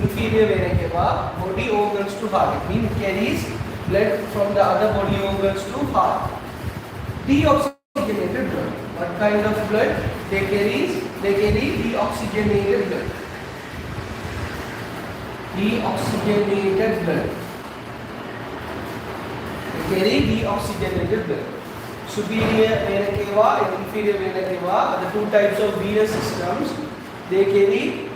inferior vena cava, body organs to heart. It means it carries blood from the other body organs to heart. Deoxygenated blood. What kind of blood they carry? They carry deoxygenated blood. Deoxygenated blood. They carry deoxygenated blood. Superior vena cava and inferior vena cava are the two types of venous systems. They carry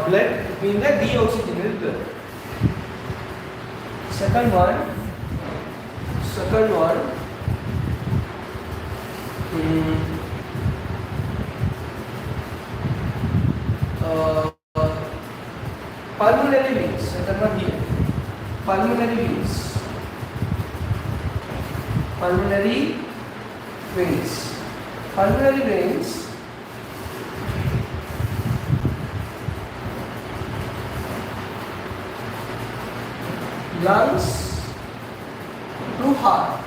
blood, meaning the deoxygenated blood. Second one, pulmonary veins. Second one here, pulmonary veins. Pulmonary veins. Pulmonary veins lungs to heart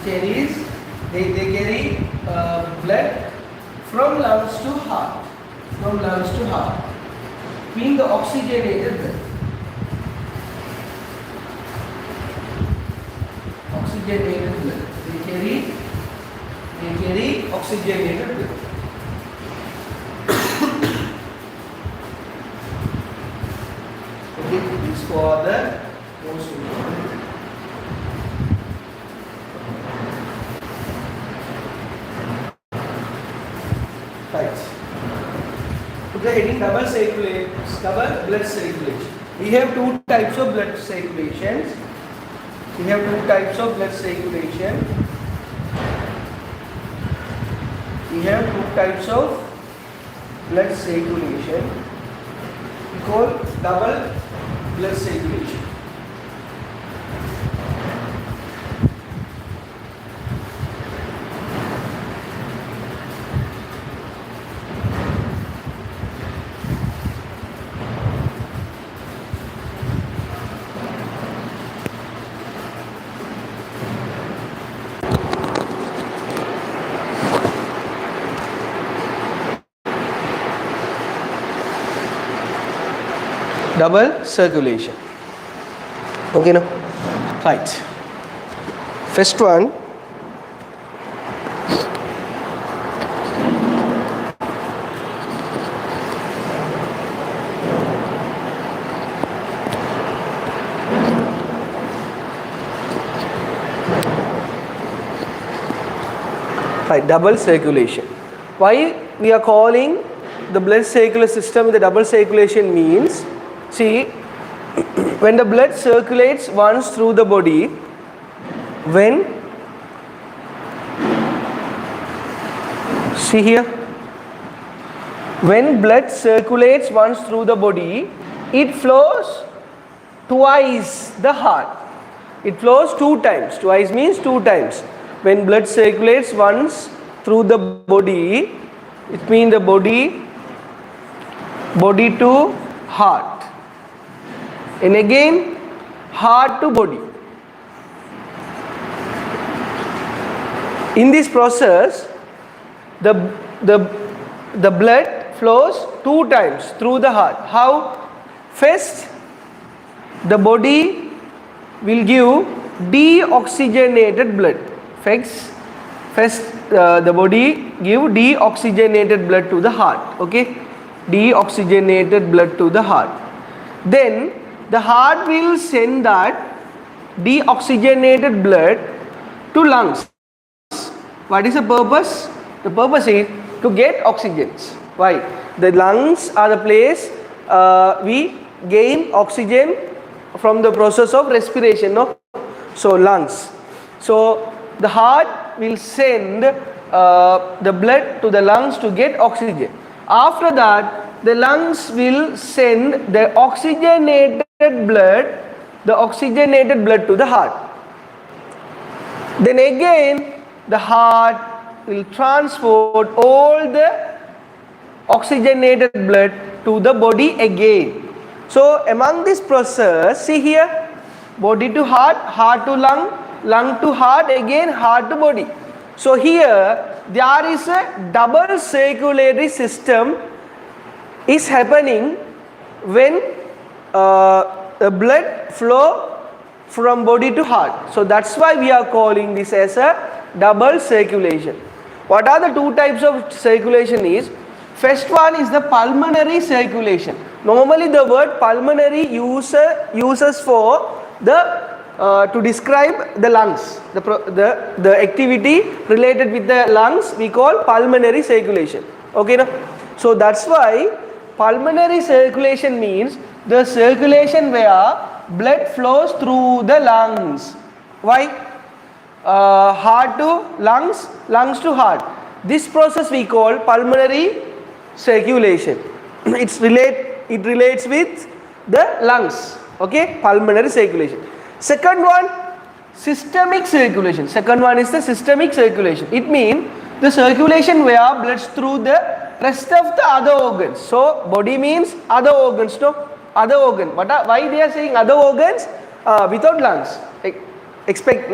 carries they carry blood from lungs to heart, being the oxygenated blood. Oxygenated blood. They carry oxygenated blood. Okay, this for the most important. Right. To the heading double blood circulation. We have two types of blood circulations. We have two types of blood circulation. We have two types of blood circulation. We call double blood circulation. Double circulation. Okay, now, right. First one, right, double circulation. Why we are calling the blood circular system the double circulation means, see, when the blood circulates once through the body, when blood circulates once through the body, it flows twice the heart. It flows two times. Twice means two times. When blood circulates once through the body, it means the body to heart. And again, heart to body. In this process, the blood flows two times through the heart. How? First, the body will give deoxygenated blood. First, the body give deoxygenated blood to the heart. Okay, deoxygenated blood to the heart. Then the heart will send that deoxygenated blood to lungs. What is the purpose? The purpose is to get oxygen. Why? The lungs are the place we gain oxygen from the process of respiration. No? So lungs. So the heart will send the blood to the lungs to get oxygen. After that, the lungs will send the oxygenated blood to the heart. Then again, the heart will transport all the oxygenated blood to the body again. So among this process, see here, body to heart, heart to lung, lung to heart, again heart to body. So here there is a double circulatory system is happening when the blood flow from body to heart. So that's why we are calling this as a double circulation. What are the two types of circulation is? First one is the pulmonary circulation. Normally the word pulmonary uses for the to describe the lungs, the activity related with the lungs we call pulmonary circulation. Okay, no? So that's why pulmonary circulation means the circulation where blood flows through the lungs. Why? Heart to lungs, lungs to heart. This process we call pulmonary circulation. It relates with the lungs. Okay, pulmonary circulation. Second one, systemic circulation. Second one is the systemic circulation. It means the circulation where blood through the rest of the other organs. So body means other organs, no? Other organ. Why they are saying other organs? Without lungs. Except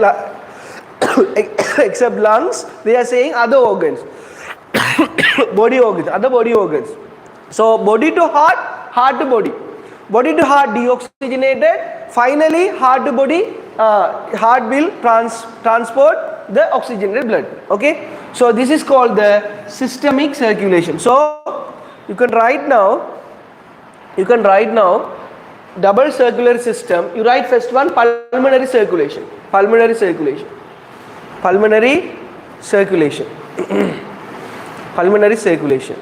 lungs, they are saying other organs. Body organs, other body organs. So body to heart, heart to body. Body to heart deoxygenated. Finally, heart to body, heart will transport the oxygenated blood. Okay. So this is called the systemic circulation. So you can write now. Double circular system. You write first one pulmonary circulation. Pulmonary circulation. Pulmonary circulation. Pulmonary circulation.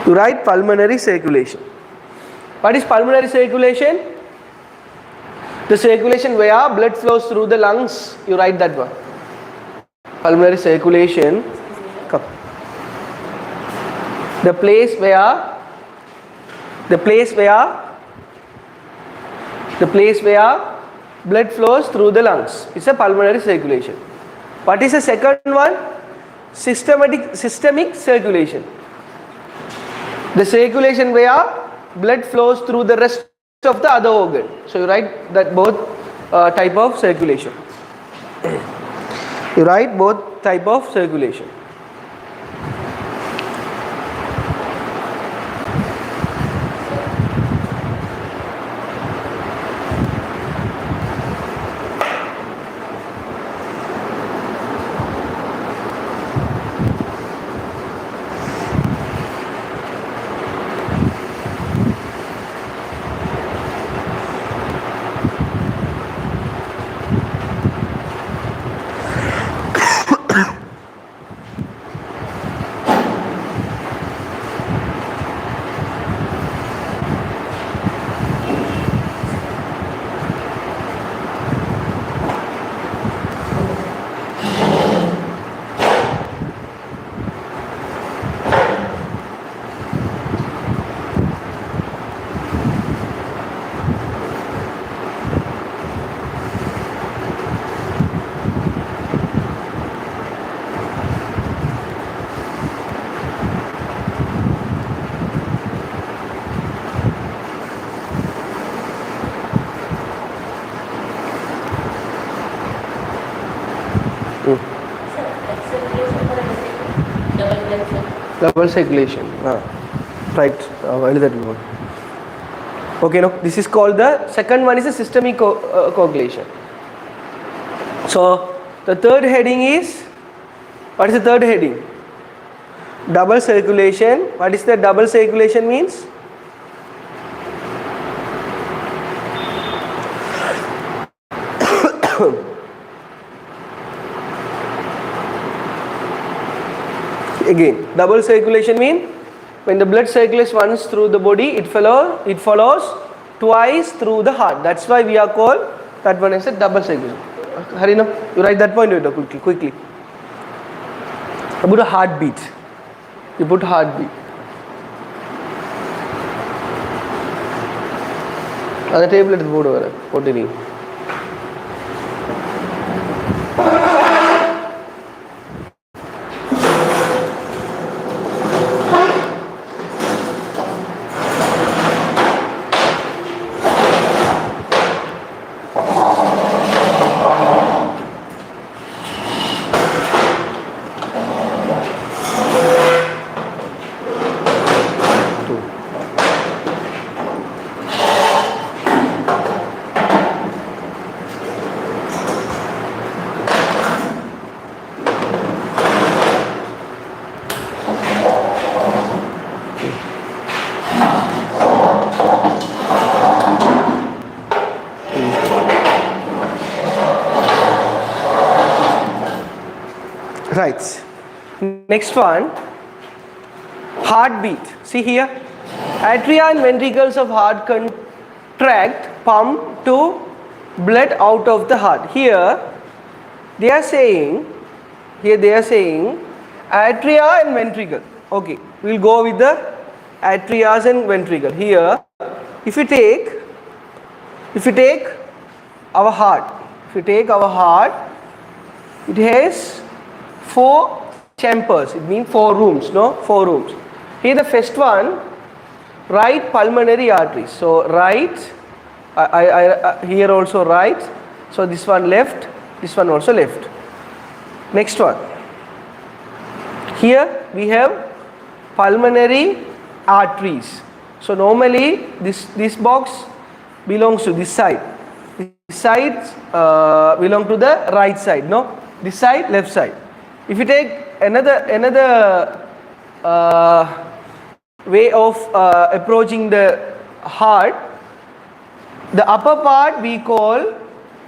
You write pulmonary circulation. What is pulmonary circulation? The circulation where blood flows through the lungs. You write that one. Pulmonary circulation. Come. The place where blood flows through the lungs. It's a pulmonary circulation. What is the second one? Systemic circulation. The circulation where blood flows through the rest of the other organ. So you write that both type of circulation. You write both type of circulation. Double circulation. Right. Okay, no. This is called the second one is a systemic coagulation. So the third heading is, what is the third heading? Double circulation. What is the double circulation means? Again, double circulation means when the blood circulates once through the body, it follows twice through the heart. That's why we are called that one as a double circulation. Harina, you write that point quickly. About a heartbeat. You put heartbeat. On the table at the board over. What do you need? Right. Next one, heartbeat. See here, atria and ventricles of heart contract, pump to blood out of the heart. Here they are saying atria and ventricle. Okay, we'll go with the atrias and ventricle. Here, if you take our heart, it has 4 chambers. It means 4 rooms. No, 4 rooms. Here the first one, right pulmonary arteries. So right, I here also right. So this one left, this one also left. Next one. Here we have pulmonary arteries. So normally this box belongs to this side. This side belong to the right side. No, this side left side. If you take another way of approaching the heart, the upper part we call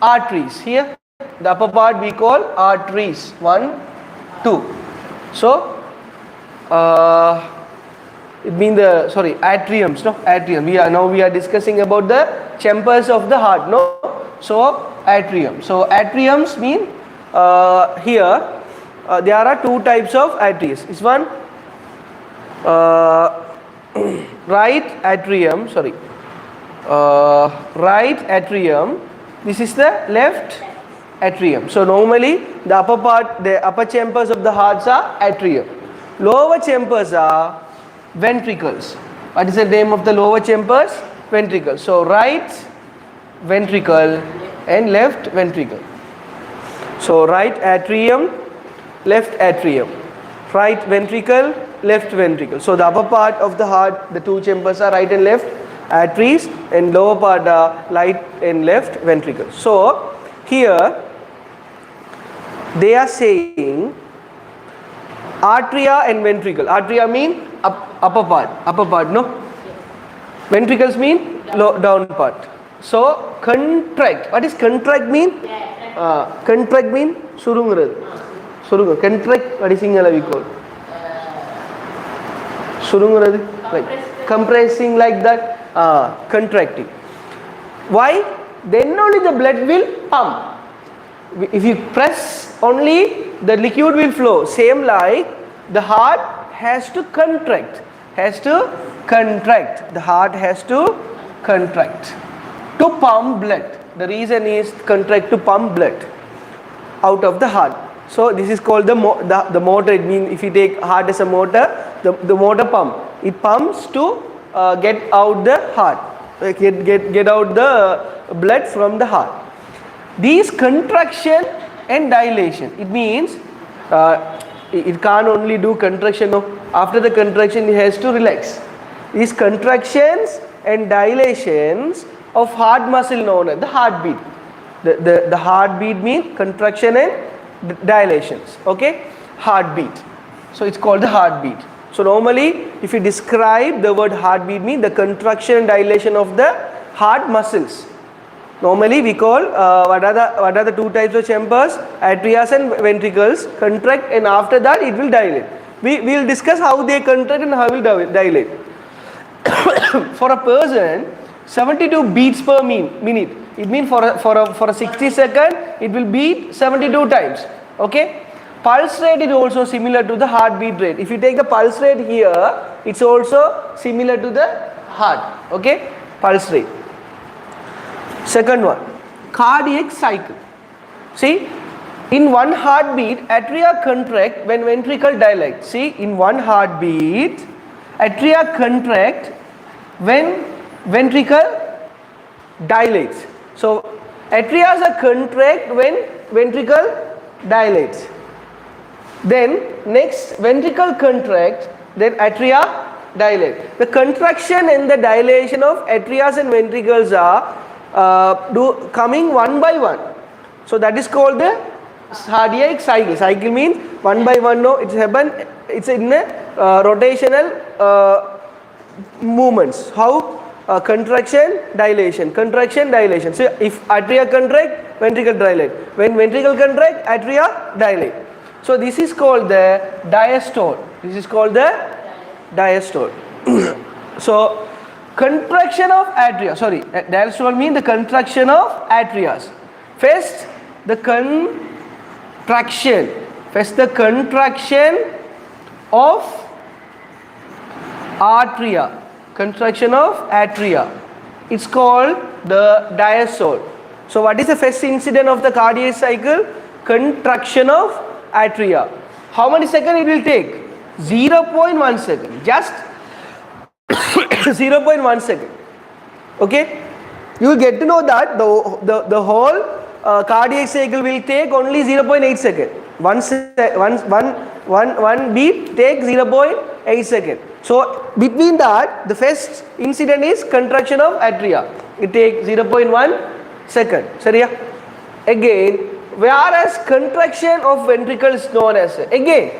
arteries. Here the upper part we call arteries. 1, 2. So it means atriums. No, atrium. We are discussing about the chambers of the heart. No, so atrium. So atriums mean here there are 2 types of arteries. This one right atrium. Right atrium. This is the left atrium. So normally the upper chambers of the hearts are atrium. Lower chambers are ventricles. What is the name of the lower chambers? Ventricles. So right ventricle and left ventricle. So right atrium, left atrium. Right ventricle, left ventricle. So the upper part of the heart, the 2 chambers are right and left arteries, and lower part are right and left ventricles. So here they are saying atria and ventricle. Atria mean upper part, no? Ventricles mean down part. So contract. What is contract mean? Contract mean surunguradhu. Contract, what is Sinhala we call? Surunguradhu, like compressing, like that. Contracting. Why? Then only the blood will pump. If you press, only the liquid will flow. Same like the heart has to contract. The heart has to contract to pump blood. The reason is contract to pump blood out of the heart. So this is called the motor. It means if you take heart as a motor, the motor pump. It pumps to get out the heart. Get out the blood from the heart. These contraction and dilation. It means it can't only do contraction. No. After the contraction, it has to relax. These contractions and dilations of heart muscle known as the heartbeat. The heartbeat means contraction and dilations. Okay, heartbeat. So it's called the heartbeat. So normally, if you describe the word heartbeat, means the contraction and dilation of the heart muscles. Normally we call what are the 2 types of chambers? Atrias and ventricles contract, and after that it will dilate. We will discuss how they contract and how will dilate. For a person, 72 beats per minute. It means for a 60 second, it will beat 72 times. Okay. Pulse rate is also similar to the heartbeat rate. If you take the pulse rate here, it's also similar to the heart. Okay. Pulse rate. Second one, cardiac cycle. See, in one heartbeat, atria contract when ventricle dilate. See, in one heartbeat, atria contract when ventricle dilates. So, atrias are contract when ventricle dilates. Then next ventricle contract, then atria dilate. The contraction and the dilation of atrias and ventricles are coming one by one. So that is called the cardiac cycle. Cycle means one by one. No, it's happen. It's in a rotational movements. How? Contraction, dilation. So if atria contract, ventricle dilate. When ventricle contract, atria dilate. So this is called the diastole. This is called the diastole. So contraction of atria. Sorry, diastole means the contraction of atrias. First the contraction. First the contraction of atria. Contraction of atria. It's called the diastole. So what is the first incident of the cardiac cycle? Contraction of atria. How many seconds it will take? 0.1 second. Just 0.1 second. Okay? You will get to know that the whole cardiac cycle will take only 0.8 second. One beat takes 0.8 second. So between that, the first incident is contraction of atria. It takes 0.1 second. Seriya? Again, whereas contraction of ventricle is known as, again,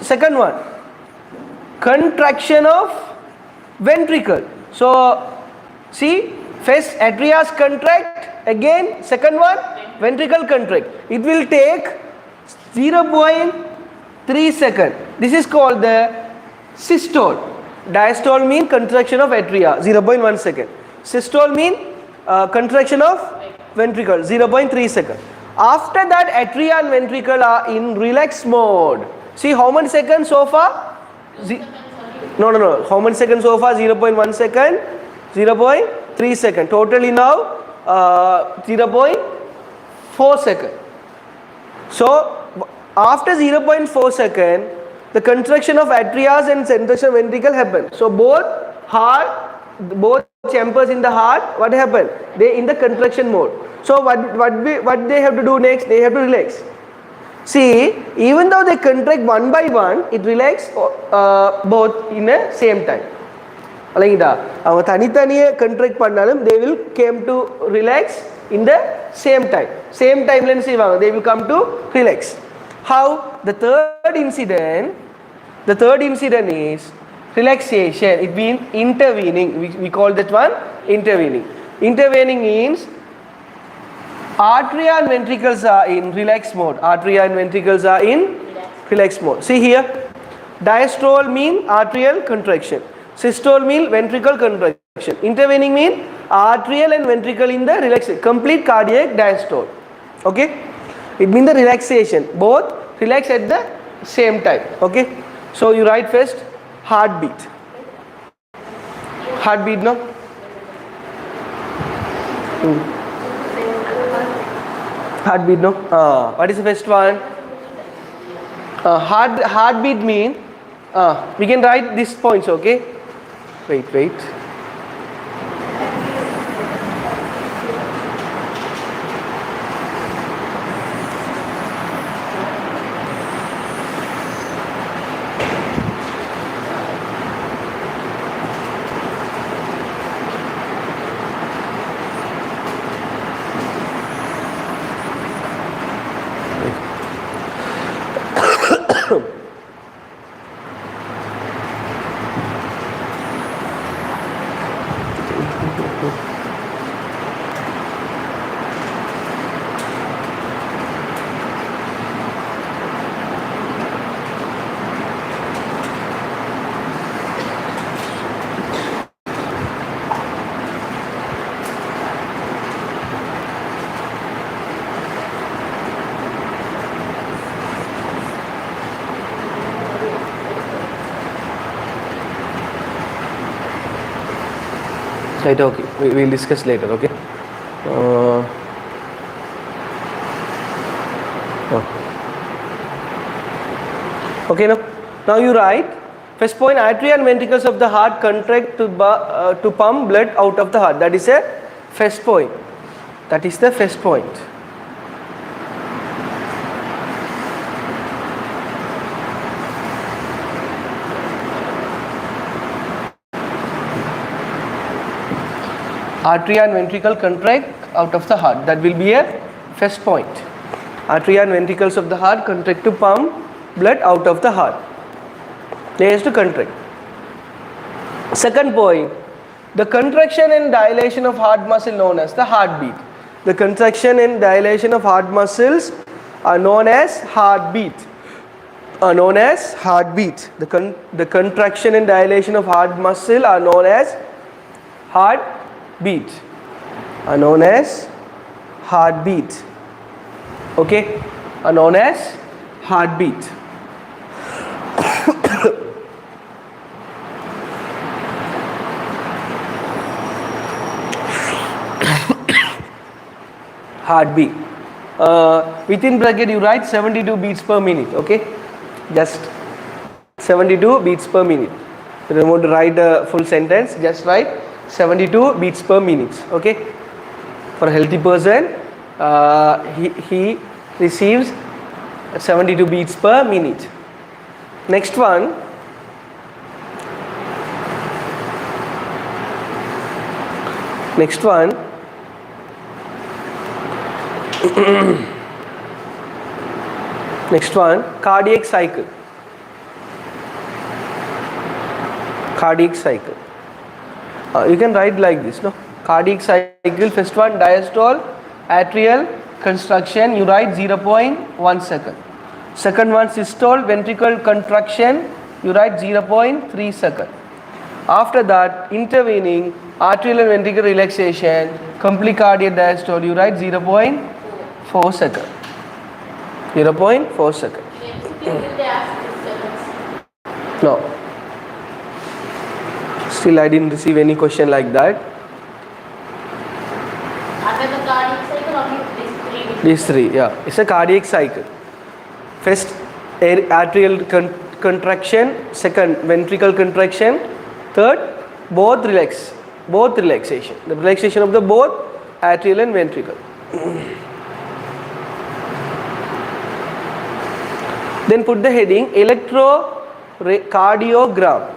second one, contraction of ventricle. So see, first atrias contract, again second one ventricle contract. It will take 0.3 second. This is called the systole. Diastole means contraction of atria, 0.1 second. Systole means contraction of ventricle, 0.3 second. After that, atria and ventricle are in relaxed mode. See how many seconds so far? No. How many seconds so far? 0.1 second, 0.3 second. Totally now 0.4 second. So after 0.4 second, the contraction of atrias and contraction of ventricle happen. So both chambers in the heart, what happened? They in the contraction mode. So what they have to do next? They have to relax. See, even though they contract one by one, it relax both in the same time. Contract pannalum, they will come to relax in the same time. Same timeline they will come to relax. How? The third incident is relaxation. It means intervening. We call that one intervening. Intervening means atria and ventricles are in relaxed mode. Atria and ventricles are in relaxed mode. See here, diastole means atrial contraction. Systole means ventricle contraction. Intervening means atrial and ventricle in the relaxation. Complete cardiac diastole. Okay? It means the relaxation. Both relax at the same time. Okay? So you write first heartbeat. Heartbeat, no? Heartbeat, no? What is the first one? Heartbeat mean we can write these points, okay? Wait. Right, okay. We'll discuss later, okay? Okay, now you write first point, atria and ventricles of the heart contract to pump blood out of the heart. That is a first point. That is the first point. Atria and ventricle contract out of the heart. That will be a first point. Atria and ventricles of the heart contract to pump blood out of the heart. They has to contract. Second point, the contraction and dilation of heart muscle known as the heartbeat. The contraction and dilation of heart muscles are known as heartbeat. Are known as heartbeat. The contraction and dilation of heart muscle are known as heartbeat. Are known as heartbeat. Okay? Are known as heartbeat. Heartbeat. Within bracket you write 72 beats per minute. Okay? Just 72 beats per minute. If you want to write a full sentence, just write 72 beats per minute. Okay? For a healthy person, he receives 72 beats per minute. Next one. Next one. Next one, cardiac cycle. Cardiac cycle. You can write like this, no? Cardiac cycle, first one, diastole, atrial construction, you write 0.1 second. Second one, systole, ventricle contraction, you write 0.3 second. After that, intervening atrial and ventricular relaxation, complete cardiac diastole, you write 0.4 second. 0.4 second. No. Still I didn't receive any question like that. After the cardiac cycle, only These three, yeah. It's a cardiac cycle. First, atrial contraction. Second, ventricle contraction. Third, both relaxation. The relaxation of the both atrial and ventricle. Then put the heading electrocardiogram.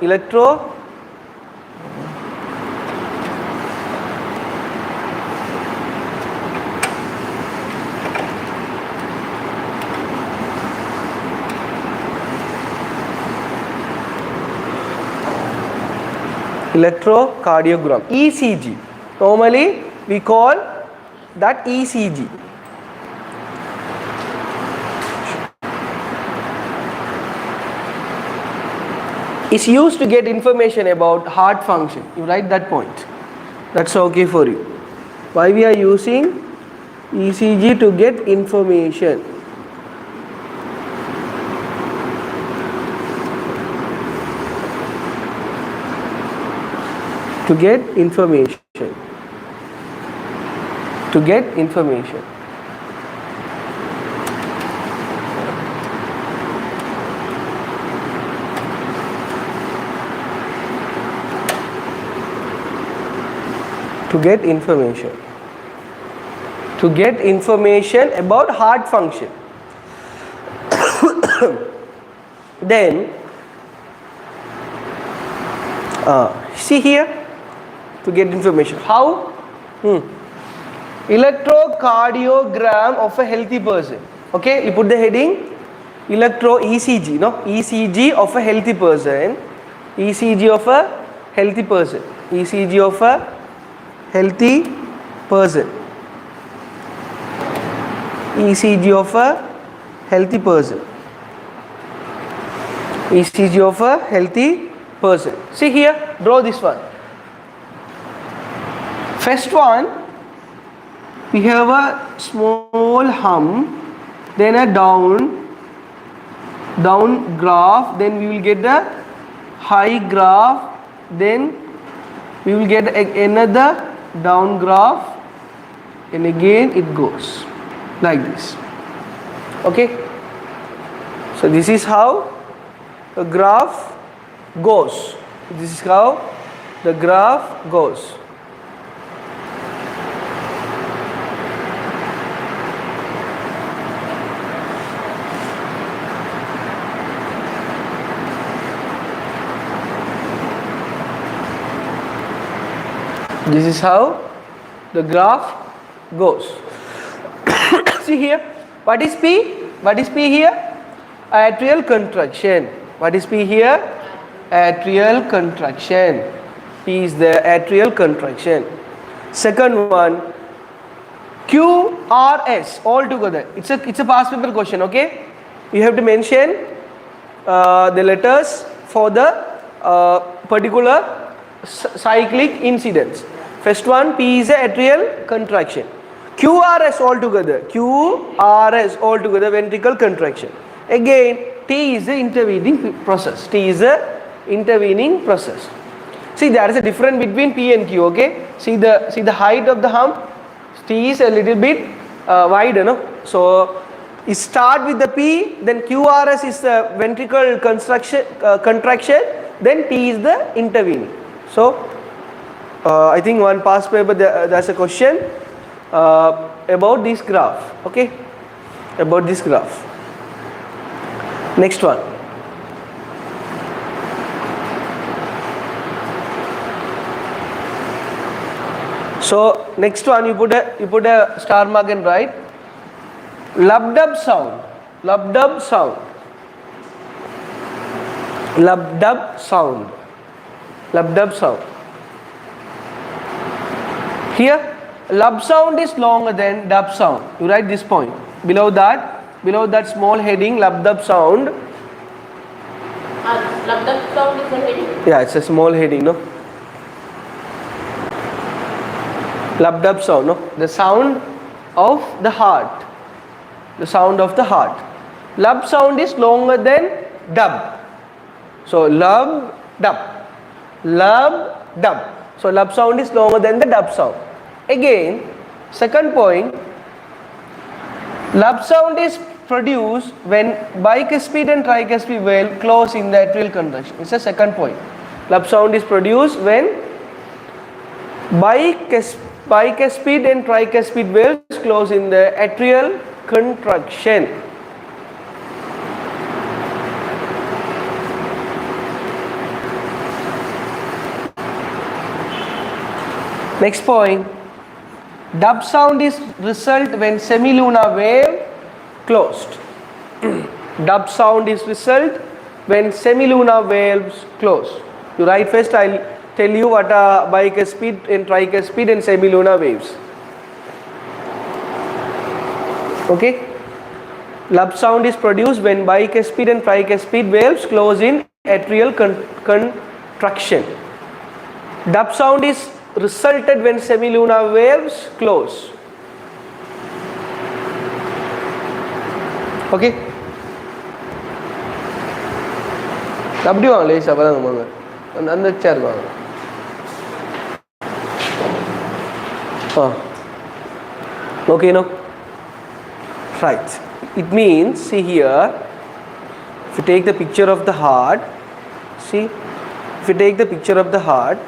Electrocardiogram. ECG. Normally we call that ECG. Is used to get information about heart function. You write that point. That's okay for you. Why we are using ECG? To get information. To get information. To get information. To get information. To get information about heart function. Then see here, to get information. How? Electrocardiogram of a healthy person. Okay, you put the heading ECG, no? ECG of a healthy person. ECG of a healthy person. ECG of a healthy person. ECG of a healthy person. ECG of a healthy person. See here, draw this one. First one, we have a small hum, then a down graph, then we will get the high graph, then we will get another down graph, and again it goes like this. Okay, so this is how the graph goes. This is how the graph goes. This is how the graph goes. See here, what is P? What is P here? Atrial contraction. What is P here? Atrial contraction. P is the atrial contraction. Second one, QRS all together. It's a past paper question. Okay, you have to mention the letters for the particular cyclic incidence. First one, P is a atrial contraction. QRS all together. QRS all together, ventricle contraction. Again, T is the intervening process. T is the intervening process. See, there is a difference between P and Q. Okay, see the height of the hump. T is a little bit wider, no? So it start with the P, then QRS is the ventricle contraction, then T is the intervening. So I think one past paper there's a question about this graph. Okay, about this graph. Next one. So next one, you put a star mark and write lub-dub sound. Lub-dub sound. Lub-dub sound. Lub-dub sound. Here, lub sound is longer than dub sound. You write this point. Below that small heading, lub-dub sound. Lub-dub sound is a heading? Yeah, it's a small heading, no? Lub-dub sound, no? The sound of the heart. The sound of the heart. Lub sound is longer than dub. So lub, dub. Lub, dub. So lub sound is longer than the dub sound. Again, second point, lub sound is produced when bicuspid and tricuspid valve close in the atrial contraction. It's a second point. Lub sound is produced when bicuspid and tricuspid valves close in the atrial contraction. Next point, dub sound is result when semilunar wave closed. Dub sound is result when semilunar waves close. You write first, I'll tell you what are bicuspid and tricuspid and semilunar waves. Okay, lub sound is produced when bicuspid and tricuspid waves close in atrial contraction. Dub sound is resulted when semilunar waves close. Okay, அப்படி வாங்க லேசா வராங்க வாங்க அந்த சேர் வாங்க okay, no, right, it means, see here, if you take the picture of the heart, see, if you take the picture of the heart,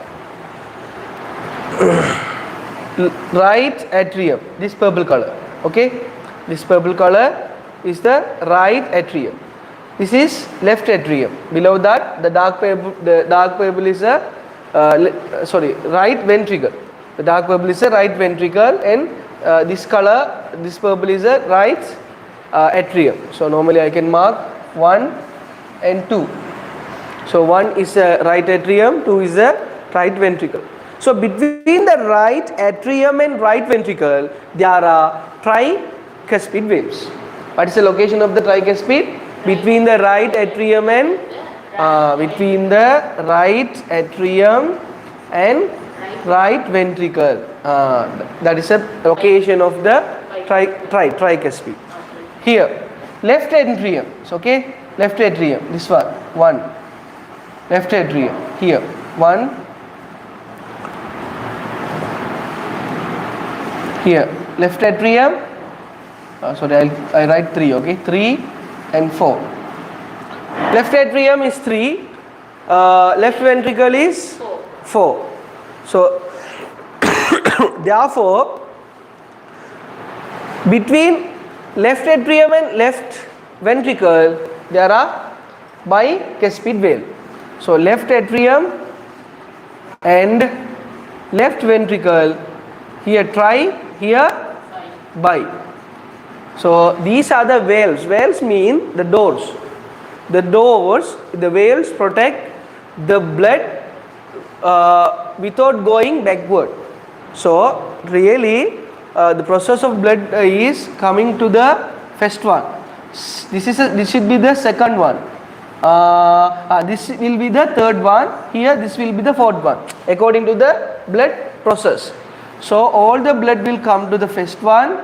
right atrium, this purple color, okay, this purple color is the right atrium, this is left atrium, below that the dark purple is a right ventricle, the dark purple is a right ventricle, and this color, this purple is a right atrium. So normally I can mark 1 and 2. So 1 is a right atrium, 2 is a right ventricle. So between the right atrium and right ventricle, there are tricuspid waves. What is the location of the tricuspid? Between the right atrium and right ventricle. That is a location of the tricuspid. Here, left atrium. Okay, left atrium. This one. Left atrium. Here, 1. Here, left atrium. I write 3. Okay, 3 and 4. Left atrium is 3. Left ventricle is 4. So therefore, between left atrium and left ventricle, there are bicuspid valve. So left atrium and left ventricle, here tri, here bi. So these are the valves. Valves mean the doors. The valves protect the blood without going backward. So really the process of blood is coming to the first one. This should be the second one. This will be the third one. Here this will be the fourth one according to the blood process. So all the blood will come to the first one,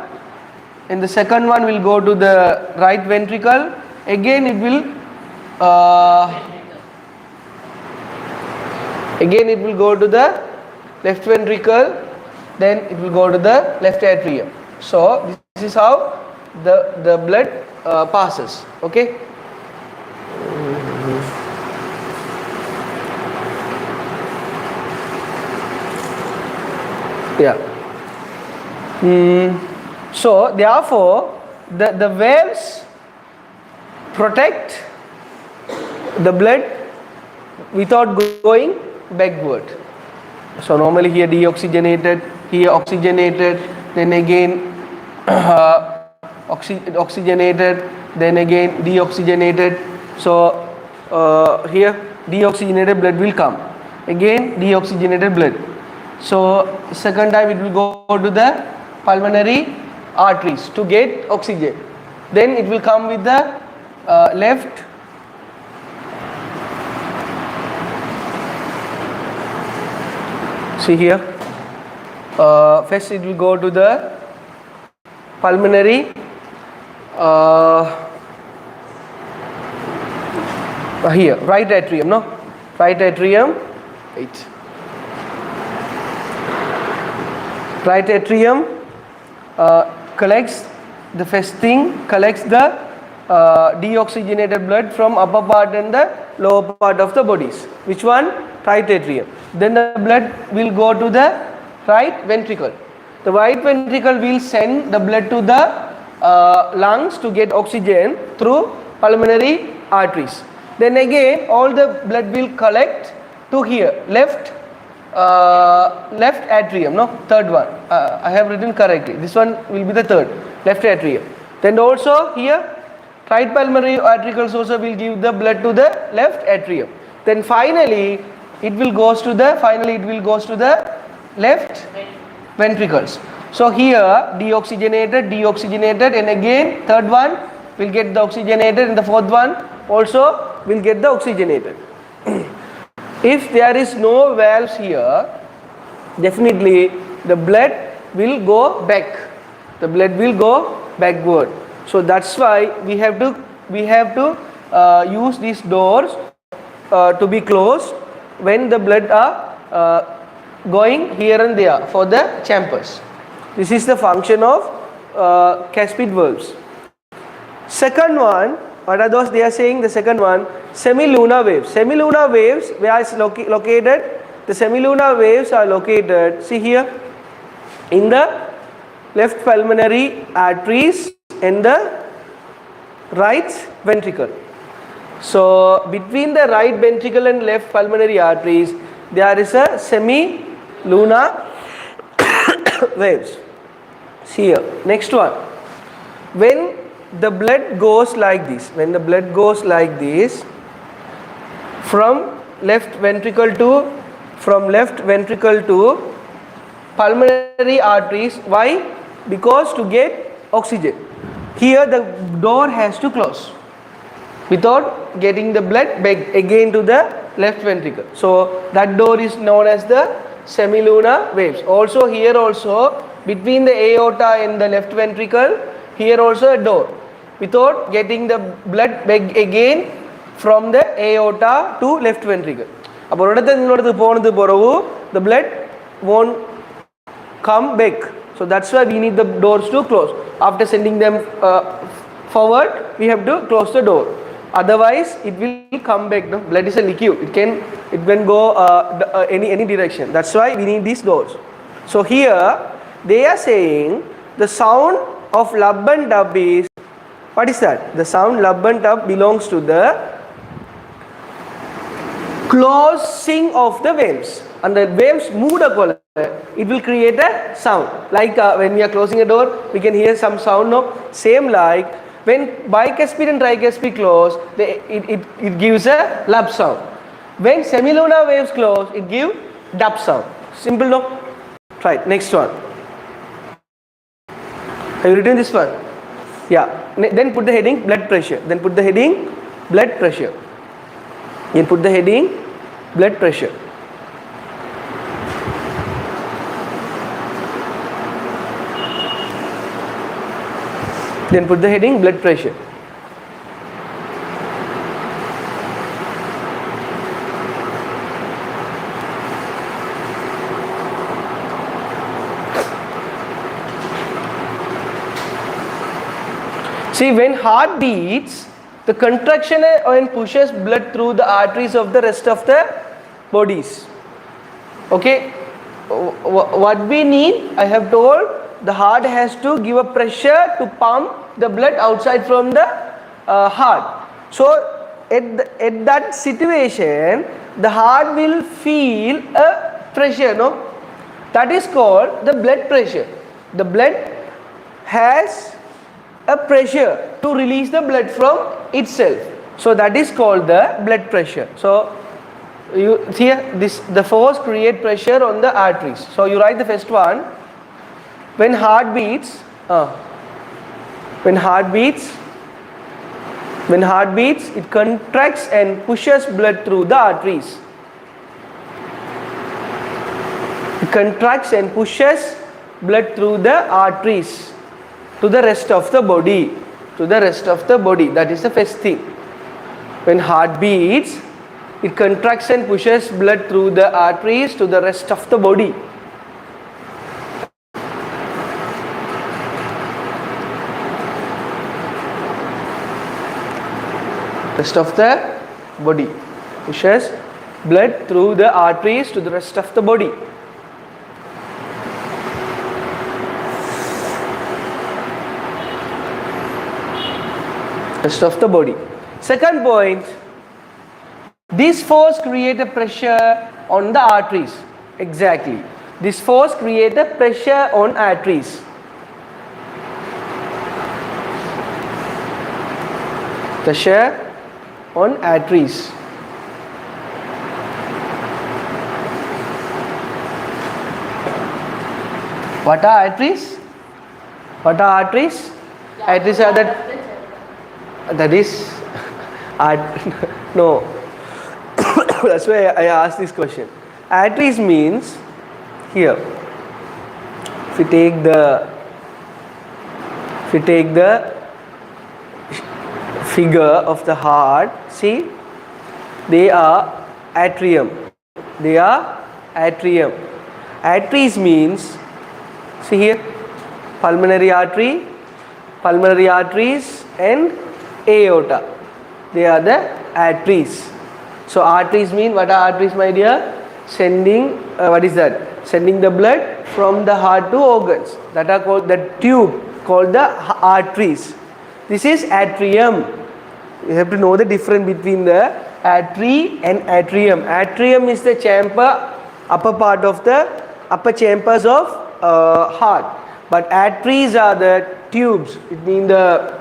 and the second one will go to the right ventricle. Again it will go to the left ventricle, then it will go to the left atrium. So this is how the blood passes. Okay. Yeah. So therefore the valves protect the blood without going backward. So normally here deoxygenated, here oxygenated, then again oxygenated, then again deoxygenated. So here deoxygenated blood will come, again deoxygenated blood. So second time it will go to the pulmonary arteries to get oxygen. Then it will come with the left see here. First it will go to the pulmonary here, right atrium, no? Right atrium, wait. Right atrium collects the first thing, collects the deoxygenated blood from upper part and the lower part of the bodies. Which one? Right atrium. Then the blood will go to the right ventricle. The right ventricle will send the blood to the lungs to get oxygen through pulmonary arteries. Then again all the blood will collect to here, left atrium, no? Third one. I have written correctly. This one will be the third, left atrium. Then also here right pulmonary arterioles also will give the blood to the left atrium. Then finally it will goes to the left ventricles. So here deoxygenated, and again third one will get the oxygenated, and the fourth one also will get the oxygenated. If there is no valves here, definitely the blood will go back. The blood will go backward. So that's why we have to use these doors to be closed when the blood are going here and there for the chambers. This is the function of Caspid valves. Second one, what are those they are saying? The second one, semilunar waves. Semilunar waves, where is located? The semilunar waves are located, see here, in the left pulmonary arteries and the right ventricle. So between the right ventricle and left pulmonary arteries, there is a semilunar waves. See here. Next one. When the blood goes like this, from left ventricle to pulmonary arteries. Why? Because to get oxygen. Here the door has to close without getting the blood back again to the left ventricle. So that door is known as the semilunar waves. Also here also between the aorta and the left ventricle, here also a door without getting the blood back again from the aorta to left ventricle. The blood won't come back. So that's why we need the doors to close. After sending them forward, we have to close the door. Otherwise, it will come back. No? Blood is a liquid. It can go any direction. That's why we need these doors. So here they are saying the sound of lub and dub is, what is that? The sound lub and dub belongs to the closing of the veins. And the veins move the color, it will create a sound. Like when we are closing a door, we can hear some sound. No? Same like when bicuspid and tricuspid close, it gives a lub sound. When semilunar waves close, it gives dub sound. Simple, no? Right, next one. Have you written this one? Yeah. Then put the heading blood pressure. Then put the heading blood pressure. Then put the heading blood pressure. Then put the heading blood pressure. See, when heart beats, the contraction and pushes blood through the arteries of the rest of the bodies. Okay, what we need, I have told, the heart has to give a pressure to pump the blood outside from the heart. So at that situation, the heart will feel a pressure, no? That is called the blood pressure. The blood has a pressure to release the blood from itself. So that is called the blood pressure. So you see here, the force create pressure on the arteries. So you write the first one. When heart beats, it contracts and pushes blood through the arteries. It contracts and pushes blood through the arteries to the rest of the body. That is the first thing. When heart beats, it contracts and pushes blood through the arteries to the rest of the body. Rest of the body. Pushes blood through the arteries to the rest of the body. Rest of the body. Second point, this force create a pressure on the arteries. Exactly. This force create a pressure on arteries. Pressure on arteries. What are arteries? Arteries are that is no. That's why I asked this question. Arteries means here. If we take the figure of the heart, see, they are atrium. Arteries means, see here, pulmonary arteries and aorta. They are the arteries. So arteries mean, what are arteries, my dear? Sending sending the blood from the heart to organs. That are called the tube, called the arteries. This is atrium. You have to know the difference between the artery and atrium. Atrium is the chamber, upper part of the upper chambers of heart. But arteries are the tubes. It means the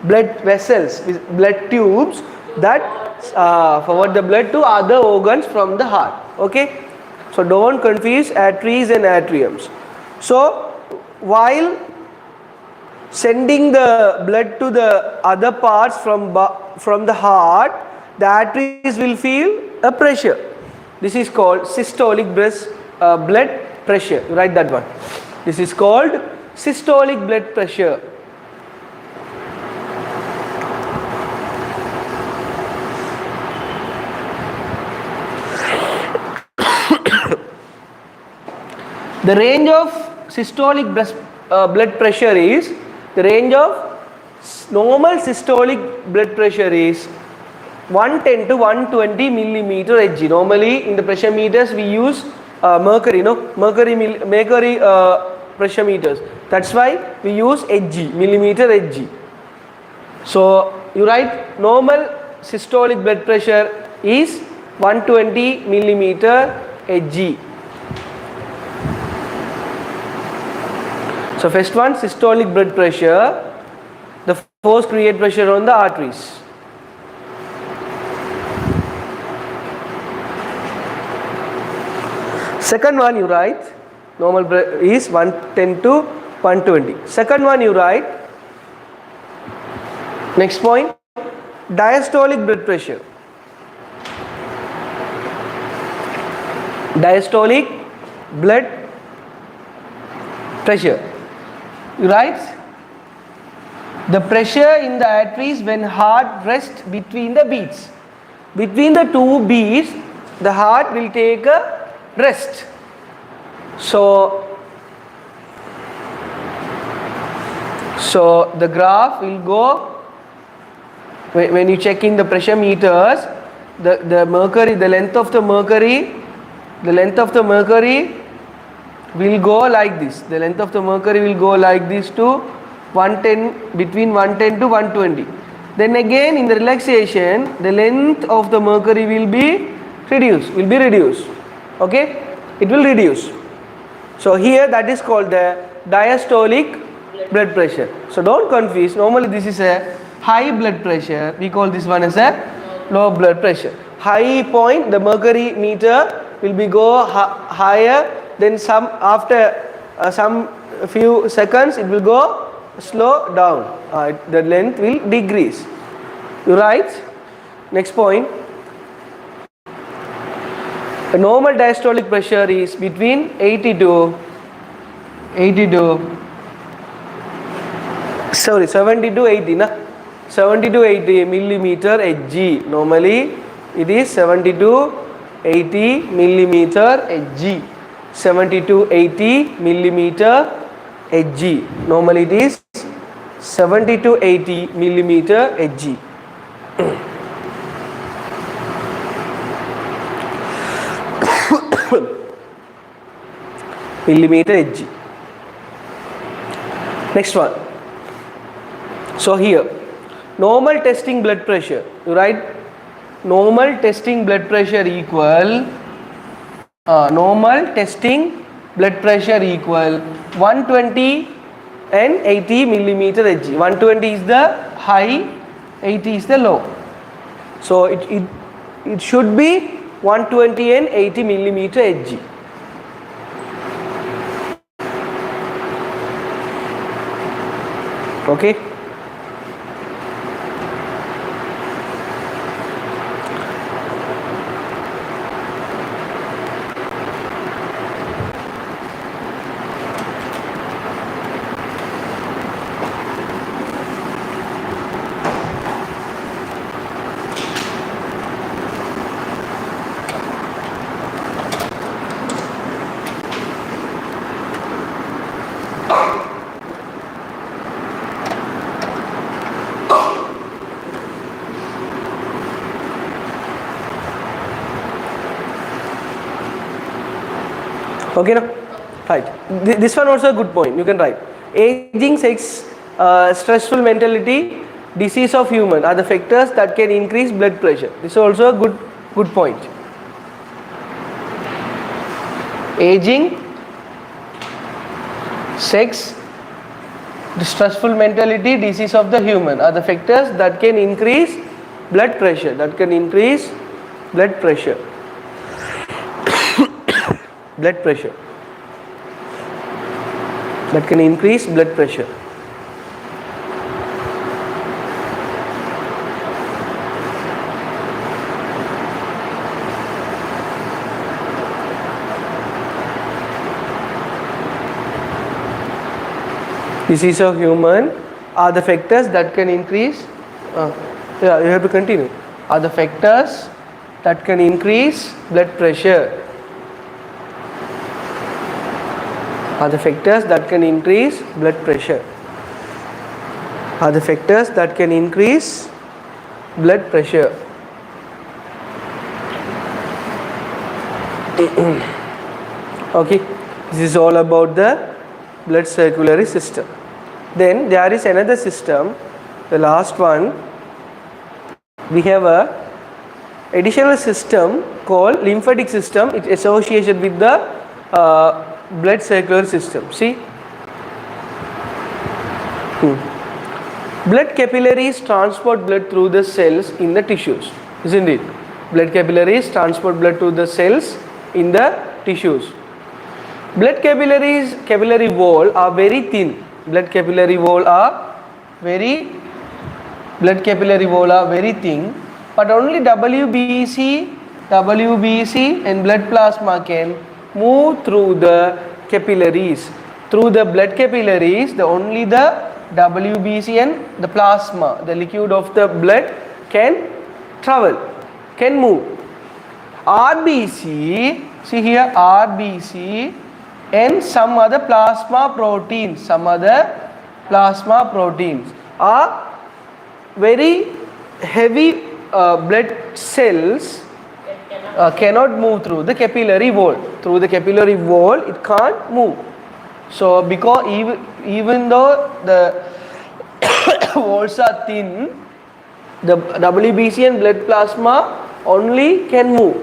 blood vessels, blood tubes that forward the blood to other organs from the heart. Okay, so don't confuse arteries and atriums. So while sending the blood to the other parts from the heart, the arteries will feel a pressure. This is called systolic blood pressure. You write that one. This is called systolic blood pressure. The range of systolic blood pressure is, the range of normal systolic blood pressure is 110 to 120 millimeter Hg. Normally in the pressure meters we use mercury pressure meters. That's why we use Hg, millimeter Hg. So you write normal systolic blood pressure is 120 millimeter Hg. So first one, systolic blood pressure, the force create pressure on the arteries. Second one you write, normal is 110 to 120. Second one you write. Next point, diastolic blood pressure. Diastolic blood pressure. You write the pressure in the arteries when heart rests between the beats. Between the two beats, the heart will take a rest. So the graph will go, when you check in the pressure meters, the mercury, the length of the mercury will go like this. The length of the mercury will go like this to 110, between 110 to 120. Then again in the relaxation, the length of the mercury will be reduced. Okay, it will reduce. So here that is called the diastolic blood pressure. So don't confuse. Normally this is a high blood pressure. We call this one as a low blood pressure. High point, the mercury meter will be go higher. Then after some few seconds, it will go slow down. The length will decrease. You write. Next point. The normal diastolic pressure is between 70 to 80 millimeter Hg. Normally it is 70 to 80 millimeter Hg. 70 to 80 millimeter Hg. Normally it is 70 to 80 millimeter Hg. Millimeter Hg. Next one. So here, normal testing blood pressure. You write normal testing blood pressure equal 120 and 80 millimeter Hg. 120 is the high, 80 is the low. So it should be 120 and 80 millimeter Hg. Okay. Okay, now right. This one also a good point. You can write aging, sex, stressful mentality, disease of human are the factors that can increase blood pressure. This is also a good point. Aging, sex, stressful mentality, disease of the human are the factors that can increase blood pressure. Blood pressure. That can increase blood pressure. Disease of human are the factors that can increase. You have to continue. Are the factors that can increase blood pressure. Are the factors that can increase blood pressure. Are the factors that can increase blood pressure. Okay, this is all about the blood circulatory system. Then there is another system, the last one. We have a additional system called lymphatic system. It is associated with the blood circulatory system. See, blood capillaries transport blood through the cells in the tissues, isn't it? Blood capillaries transport blood to the cells in the tissues. Blood capillary wall are very thin. Blood capillary wall are very thin, but only WBC and blood plasma can move through the capillaries. Through the blood capillaries, only the WBC and the plasma, the liquid of the blood, can travel, can move. RBC, see here, RBC and some other plasma proteins are very heavy blood cells, cannot move through the capillary wall. Through the capillary wall, it can't move. So, because even though the walls are thin, the WBC and blood plasma only can move,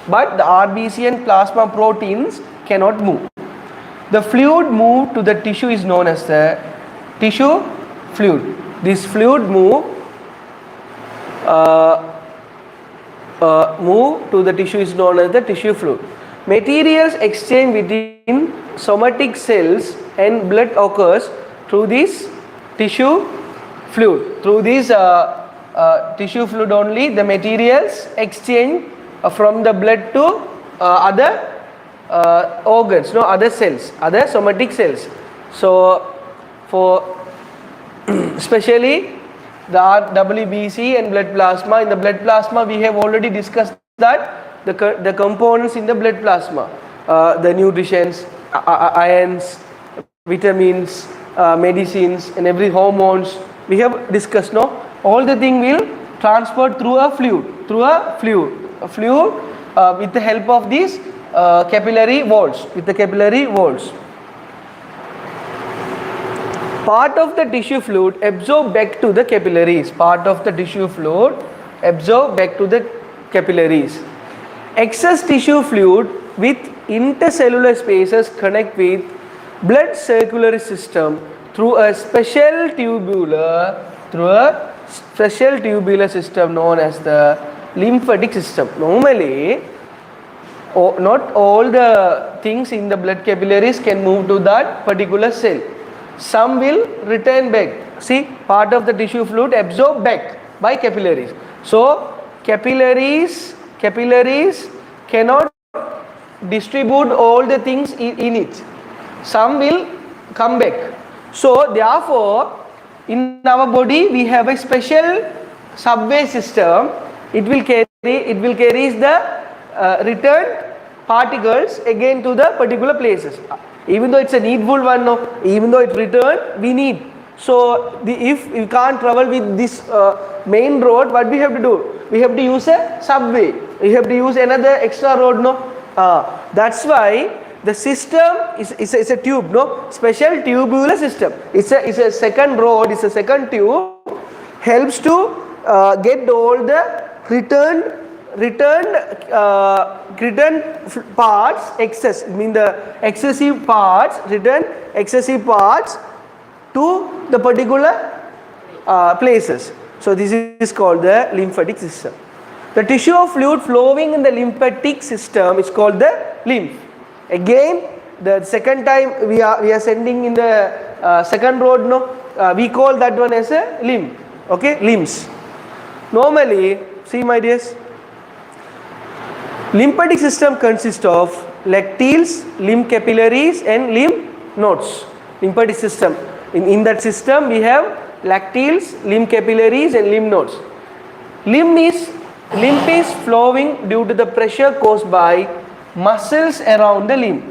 but the RBC and plasma proteins cannot move. The fluid moved to the tissue is known as the tissue fluid. This fluid move to the tissue is known as the tissue fluid. Materials exchange between somatic cells and blood occurs through this tissue fluid. Through this tissue fluid only, the materials exchange from the blood to other organs, other cells, other somatic cells. So, for especially the WBC and blood plasma. In the blood plasma, we have already discussed that the components in the blood plasma, the nutrients, ions, vitamins, medicines, and every hormones we have discussed. No, all the thing will transport through a fluid, with the help of these capillary walls. Part of the tissue fluid absorb back to the capillaries. Excess tissue fluid with intercellular spaces connect with blood circulatory system through a special tubular system known as the lymphatic system. Normally, not all the things in the blood capillaries can move to that particular cell. Some will return back. See, part of the tissue fluid absorbed back by capillaries. So, capillaries cannot distribute all the things in it. Some will come back. So, therefore, in our body we have a special subway system. It will carry the returned particles again to the particular places. Even though it's a needful one, even though it returned, we need. So, if you can't travel with this main road, what we have to do? We have to use a subway. We have to use another extra road, that's why the system is a tube, special tubular system. It's a second road, it's a second tube, helps to get all the returned parts, excess, the excessive parts, return excessive parts to the particular places. So, this is called the lymphatic system. The tissue of fluid flowing in the lymphatic system is called the lymph. Again, the second time we are sending in the second road, we call that one as a lymph. Okay, limbs. Normally, see my dears, lymphatic system consists of lacteals, lymph capillaries and lymph nodes. Lymphatic system. In that system we have lacteals, lymph capillaries and lymph nodes. Lymph is flowing due to the pressure caused by muscles around the limb.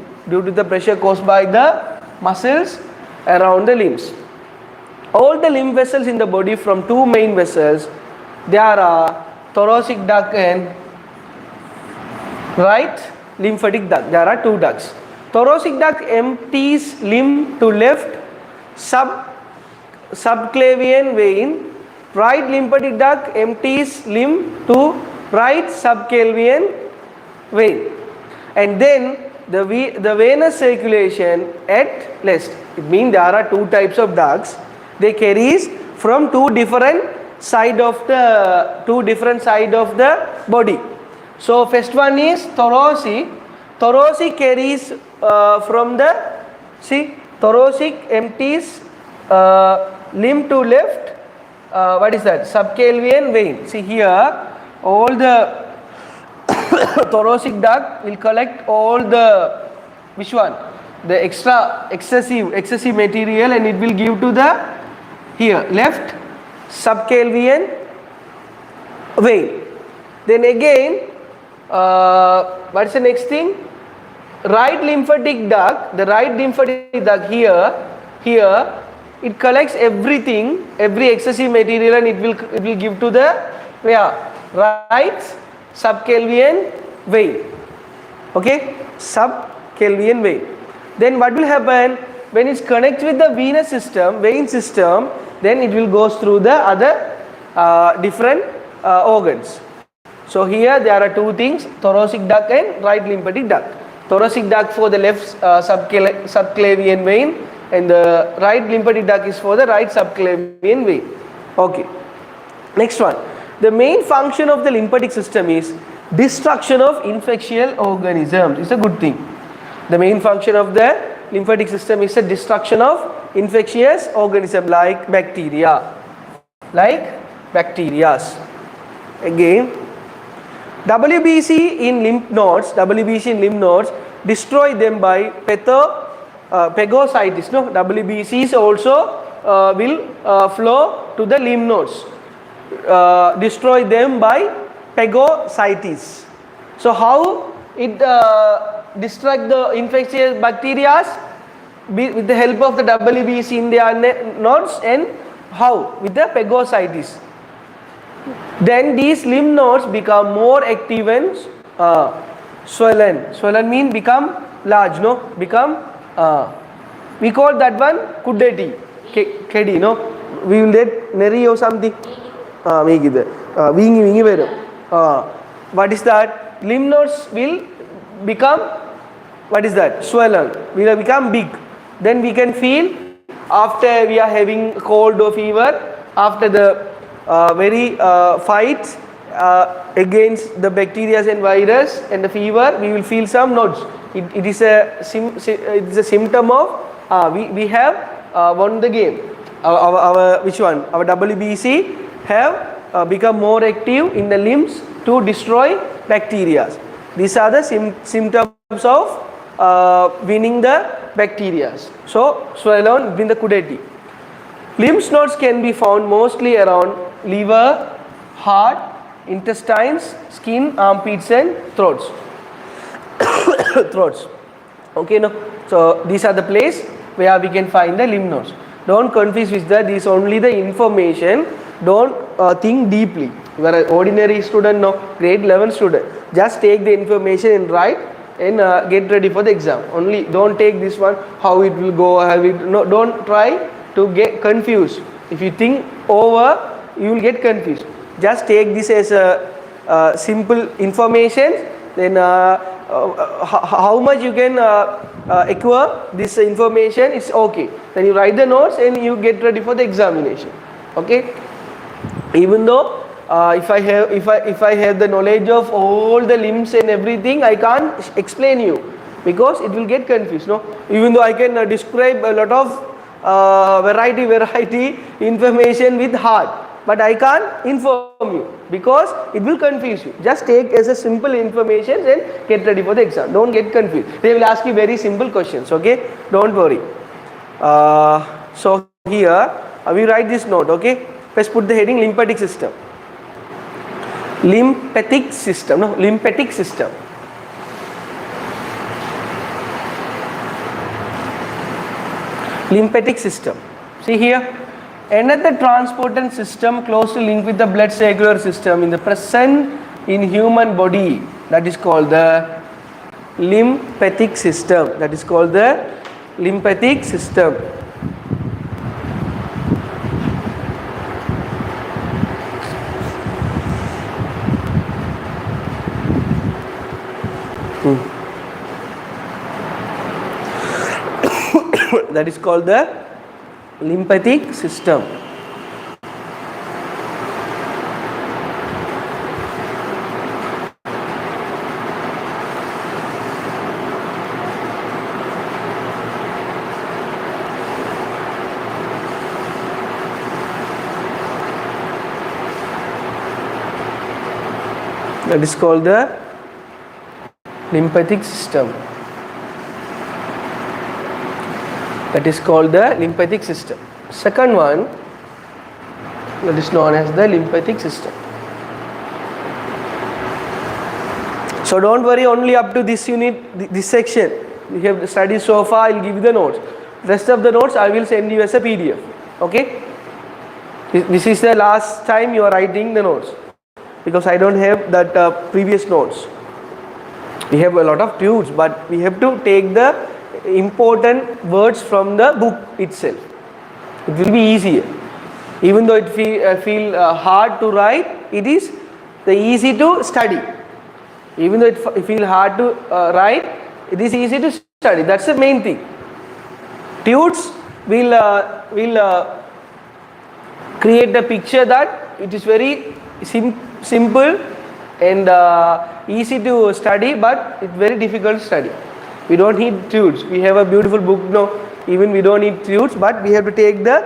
All the lymph vessels in the body from two main vessels, there are thoracic duct and right lymphatic duct. There are two ducts. Thoracic duct empties lymph to left subclavian vein. Right lymphatic duct empties lymph to right subclavian vein. And then the venous circulation at rest. It means there are two types of ducts. They carries from two different side of the body. So first one is thoracic. thoracic carries from the, see, thoracic empties limb to left, what is that, subclavian vein. See here, all the thoracic duct will collect all the, which one, the excessive material, and it will give to the, here, left subclavian vein. Then again, what is the next thing? Right lymphatic duct. The right lymphatic duct here, it collects everything, every excessive material, and it will give to the, where, right subclavian vein. Okay, subclavian vein. Then what will happen when it connects with the venous system, vein system? Then it will goes through the other different organs. So here there are two things: thoracic duct and right lymphatic duct. Thoracic duct for the left subclavian vein, and the right lymphatic duct is for the right subclavian vein. Okay. Next one. The main function of the lymphatic system is destruction of infectious organisms. It's a good thing. The main function of the lymphatic system is the destruction of infectious organisms like bacteria. Again, WBC in lymph nodes, destroy them by phagocytis. No, WBCs also will flow to the lymph nodes. Destroy them by phagocytis. So how it destruct the infectious bacteria? With the help of the WBC in their nodes, and how? With the phagocytis. Then these lymph nodes become more active and swollen. Swollen means become large, no? Become, we call that one kudeti. Kedi, no? We will get neri or something. Make it. What is that? Lymph nodes will become, what is that? Swollen. Will become big. Then we can feel after we are having cold or fever, after the very fight against the bacteria and virus and the fever, we will feel some nodes. It is a symptom of we have won the game. Our which one? Our WBC have become more active in the limbs to destroy bacteria. These are the symptoms of winning the bacteria. So swollen within the kudeti. Lymph nodes can be found mostly around liver, heart, intestines, skin, armpits and throats. Okay, no. So these are the place where we can find the lymph nodes. Don't confuse with that. This is only the information. Don't think deeply. You are an ordinary student, no, grade 11 student. Just take the information and write and get ready for the exam. Only don't take this one, how it will go, no, don't try to get confused. If you think over, you will get confused. Just take this as a simple information. Then how much you can acquire this information is okay. Then you write the notes and you get ready for the examination. Okay. Even though if I have the knowledge of all the limbs and everything, I can't explain you because it will get confused. No, even though I can describe a lot of variety information with heart, but I can't inform you because it will confuse you. Just take as a simple information and get ready for the exam. Don't get confused. They will ask you very simple questions. Okay, don't worry. So here we write this note. Okay, first put the heading lymphatic system. Lymphatic system. No, lymphatic system. Lymphatic system. See here, another transporter system closely linked with the blood circulatory system in the present in human body, that is called the lymphatic system. That is called the lymphatic system. That is called the lymphatic system. That is called the lymphatic system. That is called the lymphatic system. Second one, that is known as the lymphatic system. So don't worry only up to this unit, this section. We have studied so far, I will give you the notes. Rest of the notes I will send you as a PDF. Okay? This is the last time you are writing the notes, because I don't have that previous notes. We have a lot of tunes, but we have to take the important words from the book itself. It will be easier. Even though it feel hard to write, it is the easy to study. Even though it feel hard to write, it is easy to study. That's the main thing. Tunes will create a picture that it is very simple and easy to study, but it's very difficult to study. We don't need tunes. We have a beautiful book now. Even we don't need tunes, but we have to take the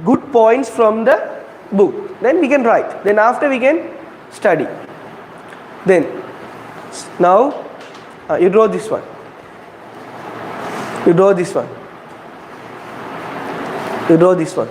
good points from the book. Then we can write. Then after we can study. Then now you draw this one. You draw this one. You draw this one.